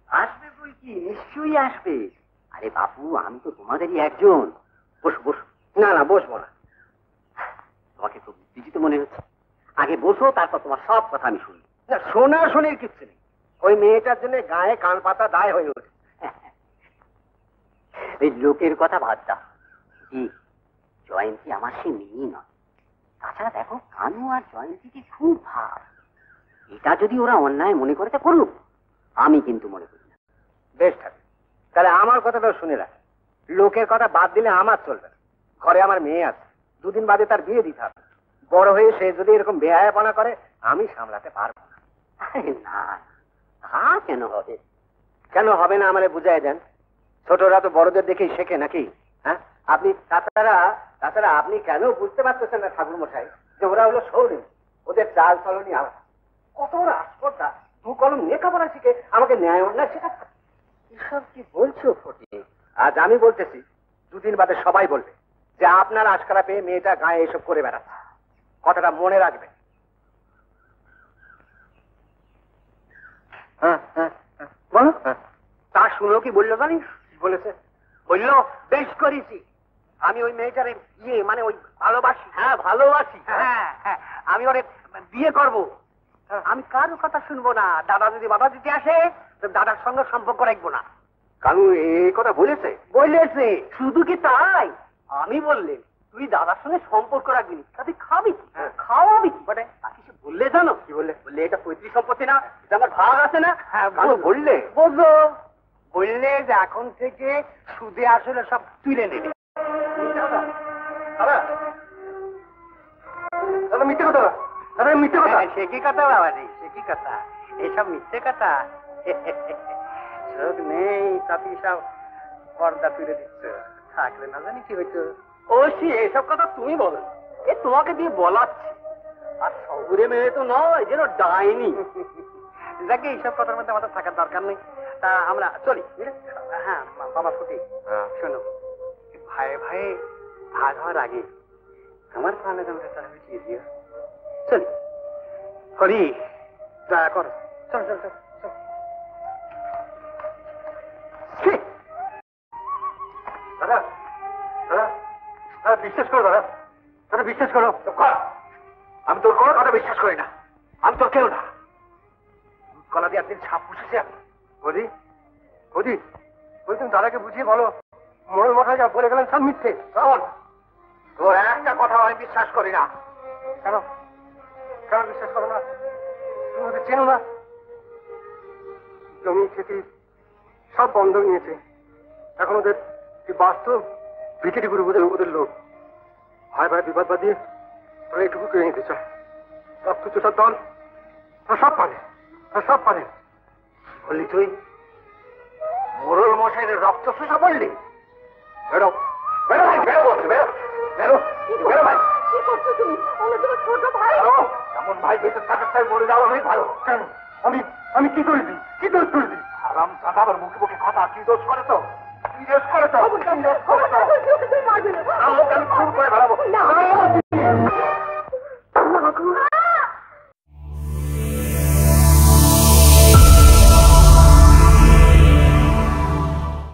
আসবে বই কি, নিশ্চয়ই আসবে। আরে বাপু, আমি তো তোমাদেরই একজন। বসো বসো। না না, বসবো না। তোমাকে খুব উত্তেজিত মনে হচ্ছে। আগে বসো, তারপর তোমার সব কথা আমি শুনি। না, শোনাশুনির কিচ্ছু নেই। ওই মেয়েটার জন্য গায়ে কান পাতা দায় হয়ে ওঠে। এই লোকের কথা বাদ দাও। কি জয়ন্তী আমার সে মেয়ে নয়। তাছাড়া দেখো, কানু আর জয়ন্তীকে খুব ভাব। এটা যদি ওরা অন্যায় মনে করে তা করুক, আমি কিন্তু মনে করি না। বেশ থাকে, তাহলে আমার কথাটাও শুনে রাখ। লোকের কথা বাদ দিলে আমার চলবে না। ঘরে আমার মেয়ে আছে, দুদিন বাদে তার বিয়ে দিতে হবে। বড় হয়ে সে যদি এরকম বেহায়াপনা করে, আমি সামলাতে পারবো না। না, তা কেন হবে? কেন হবে না আমারে বুঝাই দেন। ছোটরা তো বড়দের দেখেই শেখে নাকি? হ্যাঁ, আপনি তাছাড়া আপনি কেন বুঝতে পারতেছেন না ঠাকুর মশাই, যে ওরা হলো সৌরি, ওদের চাল চলনি আমার। কত বড় আস্পর্ধা, দু কলম লেখাপড়া শিখে আমাকে ন্যায় অন্যায় শেখাচ্ছে। এসব কি বলছো ফটিক? আজ আমি বলতেছি, দুদিন বাদে সবাই বলবে যে আপনার আশকারা পেয়ে মেয়েটা গায়ে এসব করে বেড়াচ্ছে। কথাটা মনে রাখবেন। হ্যাঁ হ্যাঁ হ্যাঁ, বলো। তা শুনো কি বললো জানিস? বলেছে, বললো বেশ করেছি, আমি ওই মেয়েটারে মানে ওই ভালোবাসি। হ্যাঁ ভালোবাসি, হ্যাঁ হ্যাঁ, আমি ওরে বিয়ে করব। আমি কারো কথা শুনবো না। দাদা যদি বাধা দিতে আসে, দাদার সঙ্গে সম্পর্ক রাখবো না। কানু এই কথা বলেছে? বলেছে। শুধু কি তাই, আমি বললেন তুই দাদার সঙ্গে সম্পর্ক রাখবি না, তুই খাবি কি, খাওয়াবি কি? বটে তাকে সে বললে জানো কি বললে? বললে এটা পৈতৃক সম্পত্তি না, এটা আমার ভাগ আছে না। হ্যাঁ বললে, বুঝলো, বললে যে এখন থেকে সুদে আসলে সব তুলে নেবে। দাদা মিথ্যে কথা, দাদা মিথ্যে কথা। সে কি কথা বাবা রে, সে কি কথা? এইসব মিথ্যে কথা। চোখ নেই তাতে সব পর্দা তুলে দিচ্ছ। থাকলে না জানি কি হইতো। ও সে এসব কথা তুমি বলো, এ তোমাকে দিয়ে বলাচ্ছি। আর শহুরে মেয়ে তো নয়, যেন ডাইনি। যাকে এইসব কথার মধ্যে আমাদের থাকার দরকার নেই। তা আমরা চলি। হ্যাঁ বাবা ফুটি, শোনো, ভাই ভাই ভাগ হওয়ার আগে আমার প্রাণে যেন একটা মিটিয়ে দিও। চলি হরি, দয়া করো। চল চল চল চল। দাদা দাদা দাদা বিশ্বাস করো, দাদা দাদা বিশ্বাস করো। আমি তোর কোনো কথা বিশ্বাস করি না। আমি তোর কেউ না। গলা দিয়ে একদিন ছাপ পুষেছি আমি। বলি বলি বলি, তুমি দাদাকে বুঝিয়ে বলো, মনের মাথায় যা বলে গেলেন সব মিথ্যে। শোন, তোর একটা কথা আমি বিশ্বাস করি না। কেন কেন বিশ্বাস করো না? তুমি ওদের চেনো না? জমি খেতি সব বন্ধক নিয়েছে। এখন ওদের বাস্তব ভিটিটি করে ওদের লোক ভাই ভাই বিবাদ বাদিয়ে ওরা এটুকু কেড়ে নিতে চায়। রক্ত চোষার দল, সব পারে, সব পারে। বললি তুই মোরল মশাইয়ের রক্ত চোষা বললি? বেরো বেরো ভাই, বেরো বলছি, বেরো বেরো বেরো ভাই। কি করছো তুমি? ছোট ভাই। এমন ভাই বেঁচে থাকার তাই মরে যাওয়া নেই ভালো। কেন? আমি কি করেছি? কি দোষ করেছি? আরাম দাদা, আবার মুখে মুখে কথা। কি দোষ করে তো? কি দোষ করে তো?